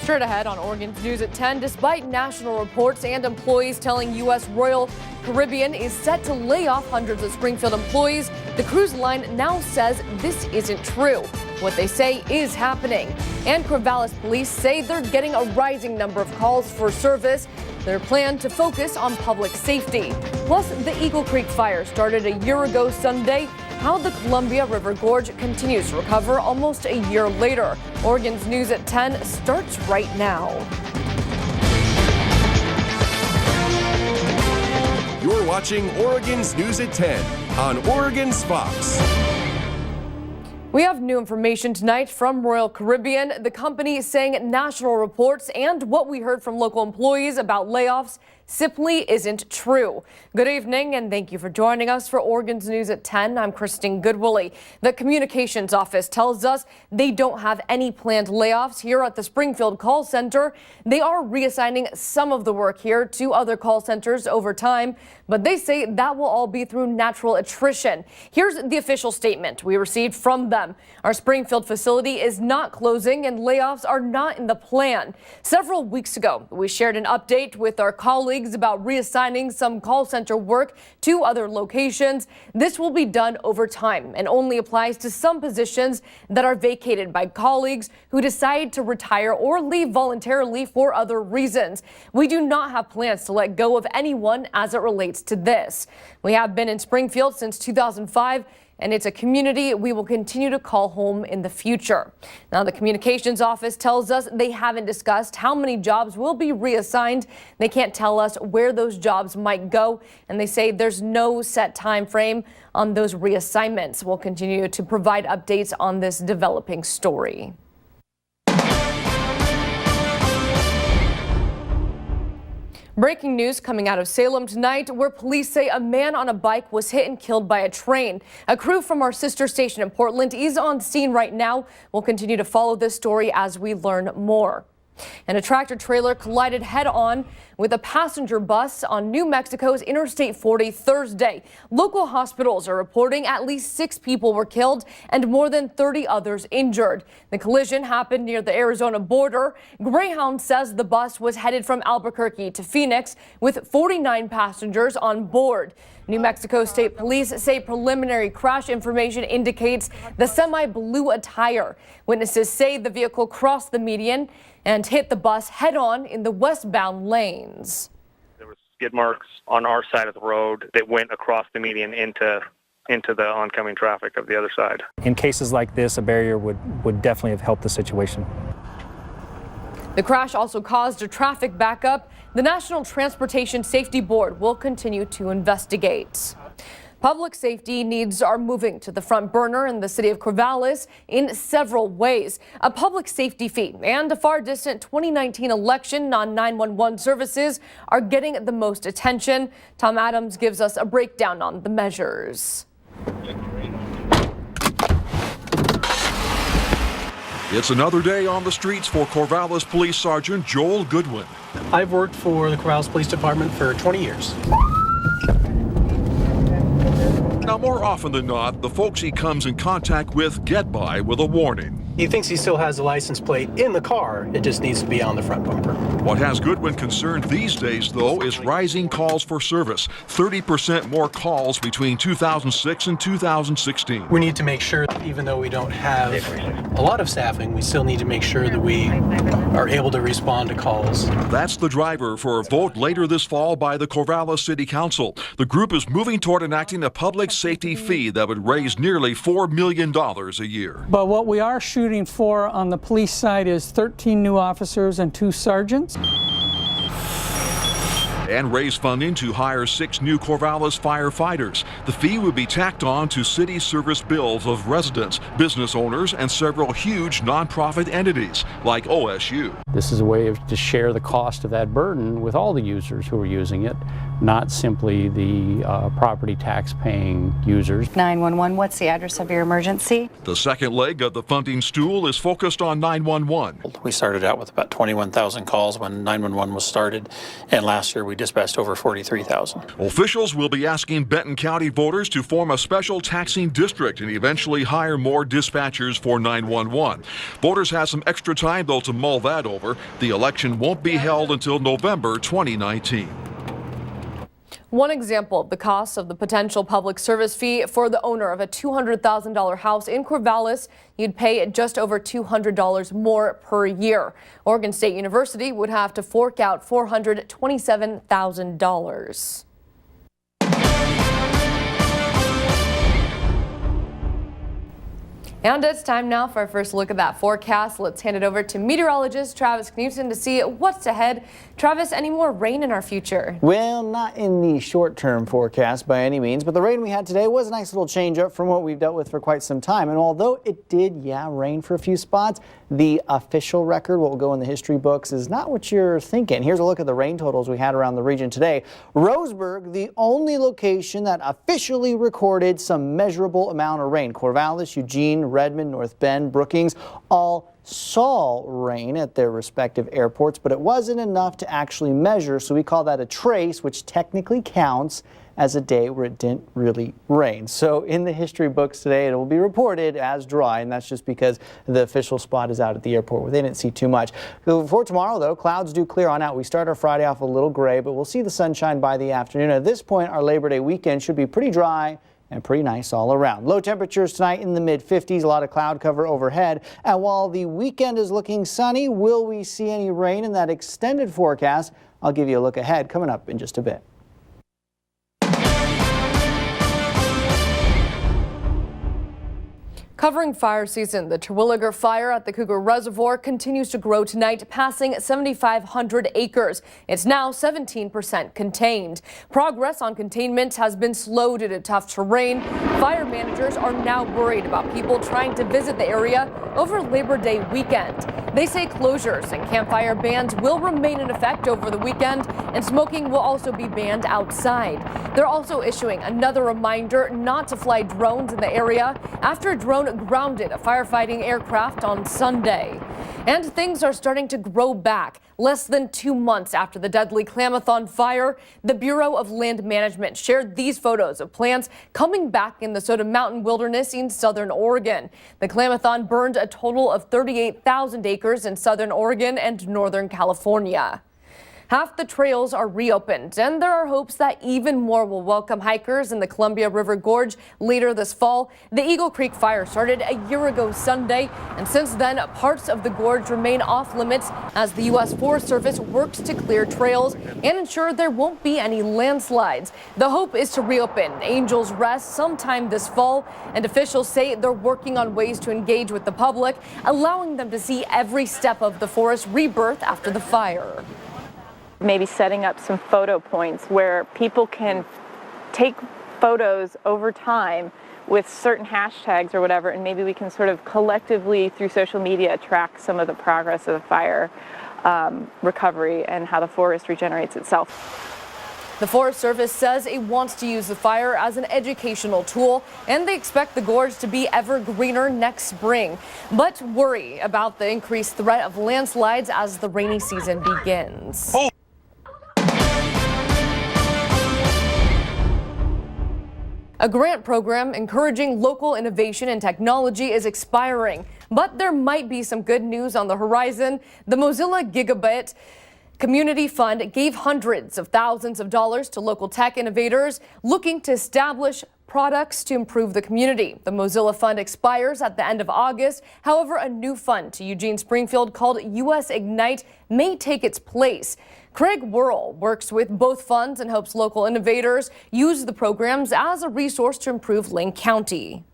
Straight ahead on Oregon's News at 10, despite national reports and employees telling U.S. Royal Caribbean is set to lay off hundreds of Springfield employees, the cruise line now says this isn't true. What they say is happening. And Corvallis police say they're getting a rising number of calls for service. Their plan to focus on public safety. Plus, the Eagle Creek fire started a year ago Sunday. How the Columbia River Gorge continues to recover almost a year later. Oregon's News at 10 starts right now. You're watching Oregon's News at 10 on Oregon's Fox. We have new information tonight from Royal Caribbean. The company saying national reports and what we heard from local employees about layoffs simply isn't true. Good evening and thank you for joining us for Oregon's News at 10. I'm Kristin Goodwillie. The communications office tells us they don't have any planned layoffs here at the Springfield call center. They are reassigning some of the work here to other call centers over time, but they say that will all be through natural attrition. Here's the official statement we received from them. Our Springfield facility is not closing and layoffs are not in the plan. Several weeks ago, we shared an update with our colleagues about reassigning some call center work to other locations. This will be done over time and only applies to some positions that are vacated by colleagues who decide to retire or leave voluntarily for other reasons. We do not have plans to let go of anyone as it relates to this. We have been in Springfield since 2005. And it's a community we will continue to call home in the future. Now, the communications office tells us they haven't discussed how many jobs will be reassigned. They can't tell us where those jobs might go, and they say there's no set time frame on those reassignments. We'll continue to provide updates on this developing story. Breaking news coming out of Salem tonight, where police say a man on a bike was hit and killed by a train. A crew from our sister station in Portland is on scene right now. We'll continue to follow this story as we learn more. And a tractor trailer collided head-on with a passenger bus on New Mexico's Interstate 40 Thursday. Local hospitals are reporting at least 6 people were killed and more than 30 others injured. The collision happened near the Arizona border. Greyhound says the bus was headed from Albuquerque to Phoenix with 49 passengers on board. New Mexico State Police say preliminary crash information indicates the semi blew a tire. Witnesses say the vehicle crossed the median and hit the bus head-on in the westbound lanes. There were skid marks on our side of the road that went across the median into the oncoming traffic of the other side. In cases like this, a barrier would definitely have helped the situation. The crash also caused a traffic backup. The National Transportation Safety Board will continue to investigate. Public safety needs are moving to the front burner in the city of Corvallis in several ways. A public safety fee and a far distant 2019 election on 911 services are getting the most attention. Tom Adams gives us a breakdown on the measures. It's another day on the streets for Corvallis Police Sergeant Joel Goodwillie. I've worked for the Corvallis Police Department for 20 years. Now, more often than not, the folks he comes in contact with get by with a warning. He thinks he still has the license plate in the car. It just needs to be on the front bumper. What has Goodwin concerned these days, though, is rising calls for service. 30% more calls between 2006 and 2016. We need to make sure that even though we don't have a lot of staffing, we still need to make sure that we are able to respond to calls. That's the driver for a vote later this fall by the Corvallis City Council. The group is moving toward enacting a public safety fee that would raise nearly $4 million a year. But what we are shooting for on the police side is 13 new officers and 2 sergeants. And raise funding to hire 6 new Corvallis firefighters. The fee would be tacked on to city service bills of residents, business owners, and several huge nonprofit entities like OSU. This is a way to share the cost of that burden with all the users who are using it, not simply the property tax paying users. 911, what's the address of your emergency? The second leg of the funding stool is focused on 911. We started out with about 21,000 calls when 911 was started, and last year we dispatched over 43,000. Officials will be asking Benton County voters to form a special taxing district and eventually hire more dispatchers for 911. Voters have some extra time, though, to mull that over. The election won't be held until November 2019. One example of the cost of the potential public service fee for the owner of a $200,000 house in Corvallis. You'd pay just over $200 more per year. Oregon State University would have to fork out $427,000. And it's time now for our first look at that forecast. Let's hand it over to meteorologist Travis Knutson to see what's ahead. Travis, any more rain in our future? Well, not in the short-term forecast by any means, but the rain we had today was a nice little change up from what we've dealt with for quite some time. And although it did, rain for a few spots, the official record, what will go in the history books, is not what you're thinking. Here's a look at the rain totals we had around the region today. Roseburg, the only location that officially recorded some measurable amount of rain. Corvallis, Eugene, Redmond, North Bend, Brookings, all saw rain at their respective airports, but it wasn't enough to actually measure, so we call that a trace, which technically counts as a day where it didn't really rain. So in the history books today, it will be reported as dry, and that's just because the official spot is out at the airport where they didn't see too much. For tomorrow, though, clouds do clear on out. We start our Friday off a little gray, but we'll see the sunshine by the afternoon. At this point, our Labor Day weekend should be pretty dry and pretty nice all around. Low temperatures tonight in the mid-50s, a lot of cloud cover overhead. And while the weekend is looking sunny, will we see any rain in that extended forecast? I'll give you a look ahead coming up in just a bit. Covering fire season, the Terwilliger fire at the Cougar Reservoir continues to grow tonight, passing 7,500 acres. It's now 17% contained. Progress on containment has been slow due to tough terrain. Fire managers are now worried about people trying to visit the area over Labor Day weekend. They say closures and campfire bans will remain in effect over the weekend, and smoking will also be banned outside. They're also issuing another reminder not to fly drones in the area after a drone grounded a firefighting aircraft on Sunday. And things are starting to grow back. Less than 2 months after the deadly Klamathon fire, the Bureau of Land Management shared these photos of plants coming back in the Soda Mountain Wilderness in southern Oregon. The Klamathon burned a total of 38,000 acres in southern Oregon and northern California. Half the trails are reopened, and there are hopes that even more will welcome hikers in the Columbia River Gorge later this fall. The Eagle Creek fire started a year ago Sunday, and since then, parts of the gorge remain off limits as the U.S. Forest Service works to clear trails and ensure there won't be any landslides. The hope is to reopen Angel's Rest sometime this fall, and officials say they're working on ways to engage with the public, allowing them to see every step of the forest rebirth after the fire. Maybe setting up some photo points where people can take photos over time with certain hashtags or whatever, and maybe we can sort of collectively through social media track some of the progress of the fire recovery and how the forest regenerates itself. The Forest Service says it wants to use the fire as an educational tool, and they expect the gorge to be ever greener next spring, but worry about the increased threat of landslides as the rainy season begins. A grant program encouraging local innovation and technology is expiring, but there might be some good news on the horizon. The Mozilla Gigabit Community Fund gave hundreds of thousands of dollars to local tech innovators looking to establish products to improve the community. The Mozilla Fund expires at the end of August. However, a new fund to Eugene Springfield called US Ignite may take its place. Craig Worrell works with both funds and hopes local innovators use the programs as a resource to improve Lane County.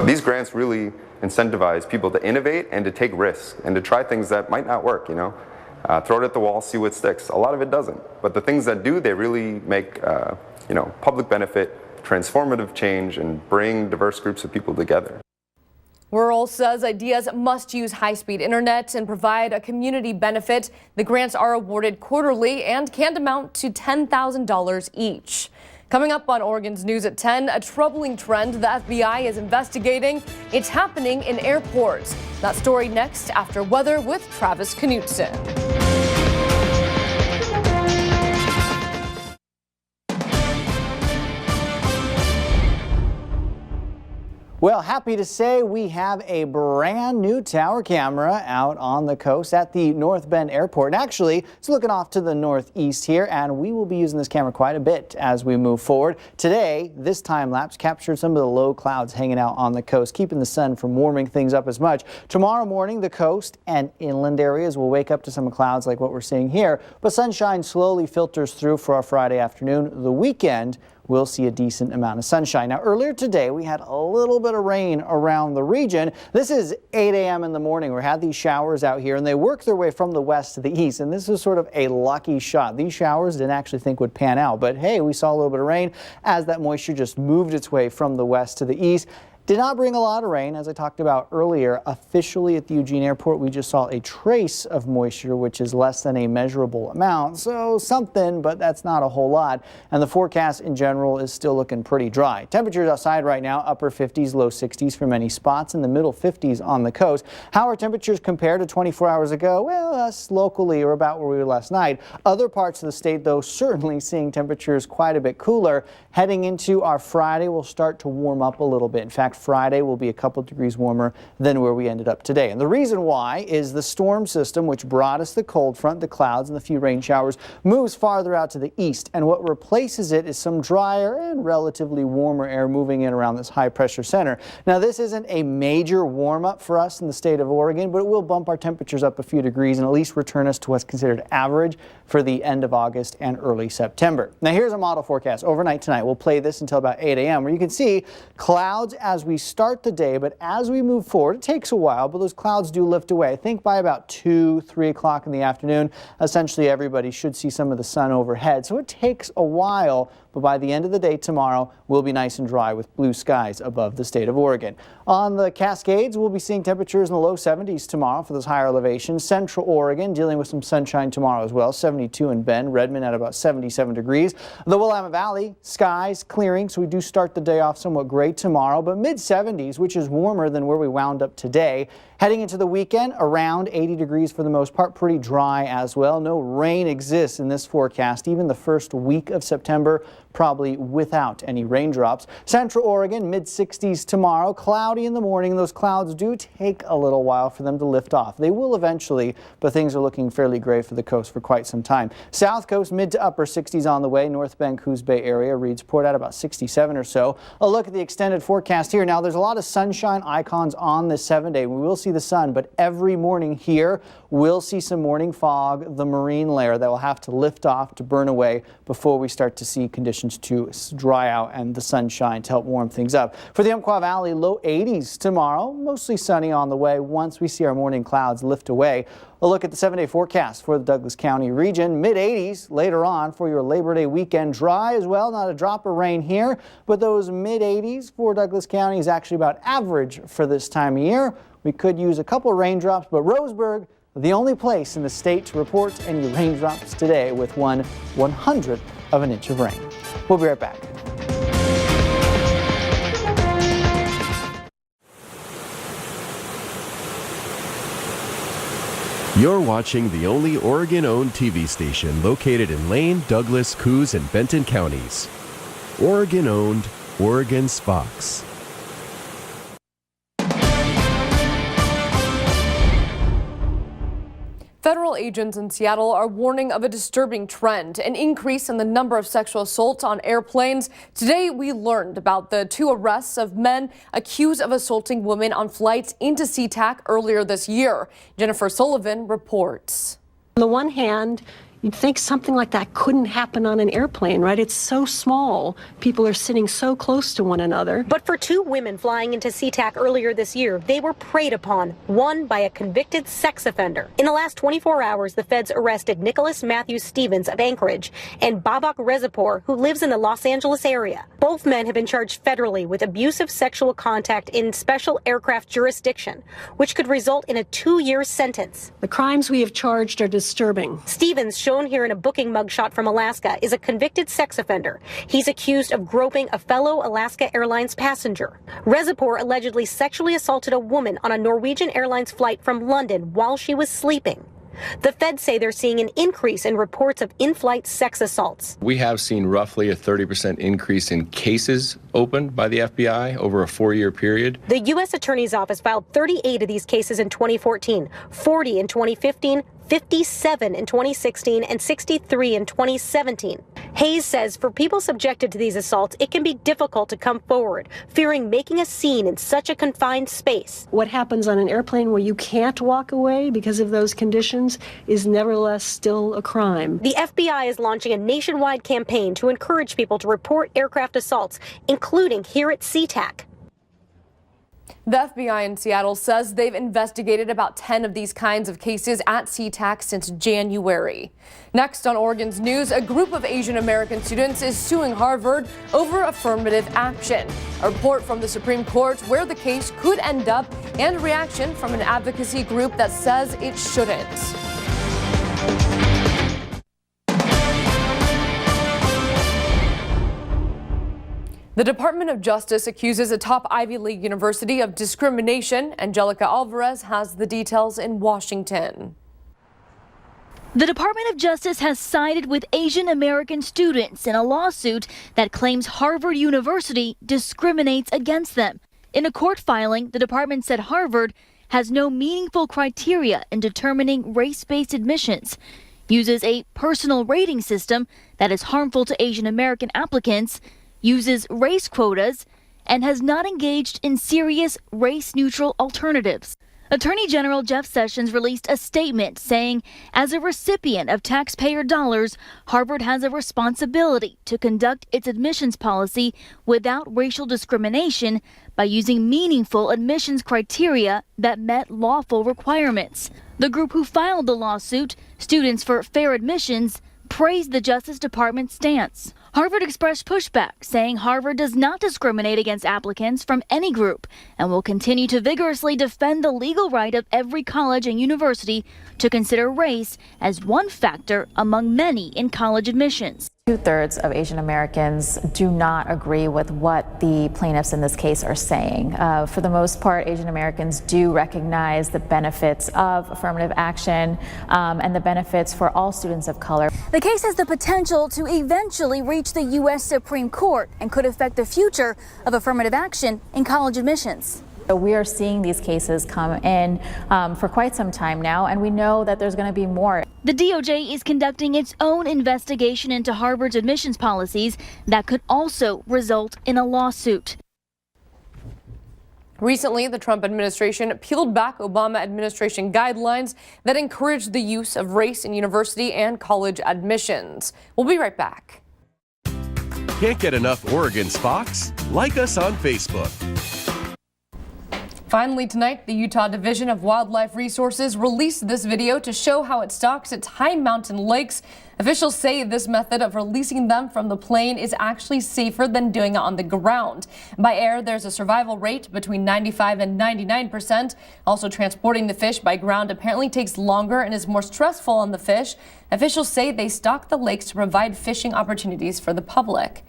These grants really incentivize people to innovate and to take risks and to try things that might not work, throw it at the wall, see what sticks. A lot of it doesn't, but the things that do, they really make public benefit, transformative change, and bring diverse groups of people together. Rural says ideas must use high-speed internet and provide a community benefit. The grants are awarded quarterly and can amount to $10,000 each. Coming up on Oregon's News at 10, a troubling trend the FBI is investigating. It's happening in airports. That story next after weather with Travis Knutson. Well, happy to say we have a brand new tower camera out on the coast at the North Bend Airport. And actually, it's looking off to the northeast here, and we will be using this camera quite a bit as we move forward. Today, this time lapse captured some of the low clouds hanging out on the coast, keeping the sun from warming things up as much. Tomorrow morning, the coast and inland areas will wake up to some clouds like what we're seeing here, but sunshine slowly filters through for our Friday afternoon. The weekend, we'll see a decent amount of sunshine. Now, earlier today, we had a little bit of rain around the region. This is 8 a.m. in the morning. We had these showers out here, and they work their way from the west to the east, and this is sort of a lucky shot. These showers didn't actually think would pan out, but hey, we saw a little bit of rain as that moisture just moved its way from the west to the east. Did not bring a lot of rain, as I talked about earlier. Officially at the Eugene Airport, we just saw a trace of moisture, which is less than a measurable amount. So something, but that's not a whole lot. And the forecast in general is still looking pretty dry. Temperatures outside right now, upper 50s, low 60s for many spots, in the middle 50s on the coast. How are temperatures compared to 24 hours ago? Well, us locally are about where we were last night. Other parts of the state, though, certainly seeing temperatures quite a bit cooler. Heading into our Friday, we'll start to warm up a little bit. In fact, Friday will be a couple degrees warmer than where we ended up today. And the reason why is the storm system, which brought us the cold front, the clouds, and the few rain showers, moves farther out to the east. And what replaces it is some drier and relatively warmer air moving in around this high pressure center. Now, this isn't a major warm up for us in the state of Oregon, but it will bump our temperatures up a few degrees and at least return us to what's considered average for the end of August and early September. Now, here's a model forecast overnight tonight. We'll play this until about 8 a.m. where you can see clouds as we start the day, but as we move forward, it takes a while, but those clouds do lift away. I think by about 2, 3 o'clock in the afternoon, essentially everybody should see some of the sun overhead. So it takes a while, but by the end of the day tomorrow, we'll be nice and dry with blue skies above the state of Oregon. On the Cascades, we'll be seeing temperatures in the low 70s tomorrow for those higher elevations. Central Oregon dealing with some sunshine tomorrow as well. 72 in Bend, Redmond at about 77 degrees. The Willamette Valley, skies clearing, so we do start the day off somewhat gray tomorrow, but mid-70s, which is warmer than where we wound up today. Heading into the weekend, around 80 degrees for the most part, pretty dry as well. No rain exists in this forecast. Even the first week of September, probably without any raindrops. Central Oregon, mid-60s tomorrow. Cloudy in the morning. Those clouds do take a little while for them to lift off. They will eventually, but things are looking fairly gray for the coast for quite some time. South Coast, mid to upper 60s on the way. North Bend, Coos Bay area, Reedsport at about 67 or so. A look at the extended forecast here. Now, there's a lot of sunshine icons on this 7-day. We will see the sun, but every morning here we'll see some morning fog, the marine layer that will have to lift off to burn away before we start to see conditions to dry out and the sunshine to help warm things up. For the Umpqua Valley, low 80s tomorrow, mostly sunny on the way once we see our morning clouds lift away. A look at the 7-day forecast for the Douglas County region. Mid-80s later on for your Labor Day weekend. Dry as well, not a drop of rain here, but those mid-80s for Douglas County is actually about average for this time of year. We could use a couple of raindrops, but Roseburg, the only place in the state to report any raindrops today with 1/100th of an inch of rain. We'll be right back. You're watching the only Oregon-owned TV station located in Lane, Douglas, Coos, and Benton counties. Oregon-owned, Oregon's Fox. Federal agents in Seattle are warning of a disturbing trend, an increase in the number of sexual assaults on airplanes. Today, we learned about the 2 arrests of men accused of assaulting women on flights into SeaTac earlier this year. Jennifer Sullivan reports. On the one hand, You'd think something like that couldn't happen on an airplane, right? It's so small. People are sitting so close to one another. But for two women flying into SeaTac earlier this year, they were preyed upon, one by a convicted sex offender. In the last 24 hours, the feds arrested Nicholas Matthew Stevens of Anchorage and Babak Rezapour, who lives in the Los Angeles area. Both men have been charged federally with abusive sexual contact in special aircraft jurisdiction, which could result in a 2-year sentence. The crimes we have charged are disturbing. Stevens, shown here in a booking mugshot from Alaska, is a convicted sex offender. He's accused of groping a fellow Alaska Airlines passenger. Rezapour allegedly sexually assaulted a woman on a Norwegian Airlines flight from London while she was sleeping. The feds say they're seeing an increase in reports of in-flight sex assaults. We have seen roughly a 30% increase in cases opened by the FBI over a 4-year period. The U.S. Attorney's Office filed 38 of these cases in 2014, 40 in 2015, 57 in 2016, and 63 in 2017. Hayes says for people subjected to these assaults, it can be difficult to come forward, fearing making a scene in such a confined space. What happens on an airplane where you can't walk away because of those conditions is nevertheless still a crime. The FBI is launching a nationwide campaign to encourage people to report aircraft assaults, including here at SeaTac. The FBI in Seattle says they've investigated about 10 of these kinds of cases at SeaTac since January. Next on Oregon's News, a group of Asian American students is suing Harvard over affirmative action. A report from the Supreme Court where the case could end up, and reaction from an advocacy group that says it shouldn't. The Department of Justice accuses a top Ivy League university of discrimination. Angelica Alvarez has the details in Washington. The Department of Justice has sided with Asian American students in a lawsuit that claims Harvard University discriminates against them. In a court filing, the department said Harvard has no meaningful criteria in determining race-based admissions, uses a personal rating system that is harmful to Asian American applicants, uses race quotas, and has not engaged in serious race-neutral alternatives. Attorney General Jeff Sessions released a statement saying, as a recipient of taxpayer dollars, Harvard has a responsibility to conduct its admissions policy without racial discrimination by using meaningful admissions criteria that met lawful requirements. The group who filed the lawsuit, Students for Fair Admissions, praised the Justice Department's stance. Harvard expressed pushback, saying Harvard does not discriminate against applicants from any group and will continue to vigorously defend the legal right of every college and university to consider race as one factor among many in college admissions. 2/3 of Asian Americans do not agree with what the plaintiffs in this case are saying. For the most part, Asian Americans do recognize the benefits of affirmative action and the benefits for all students of color. The case has the potential to eventually reach the U.S. Supreme Court and could affect the future of affirmative action in college admissions. We are seeing these cases come in for quite some time now, and we know that there's going to be more. The DOJ is conducting its own investigation into Harvard's admissions policies that could also result in a lawsuit. Recently, the Trump administration peeled back Obama administration guidelines that encouraged the use of race in university and college admissions. We'll be right back. Can't get enough Oregon's Fox? Like us on Facebook. Finally tonight, the Utah Division of Wildlife Resources released this video to show how it stocks its high mountain lakes. Officials say this method of releasing them from the plain is actually safer than doing it on the ground. By air, there's a survival rate between 95 and 99%. Also, transporting the fish by ground apparently takes longer and is more stressful on the fish. Officials say they stock the lakes to provide fishing opportunities for the public.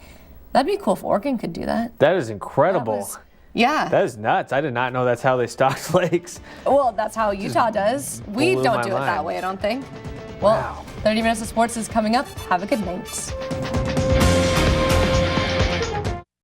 That'd be cool if Oregon could do that. That is incredible. Yeah. That is nuts. I did not know that's how they stocked lakes. Well, that's how Utah does. We don't do it that way, I don't think. Well, wow. 30 Minutes of Sports is coming up. Have a good night.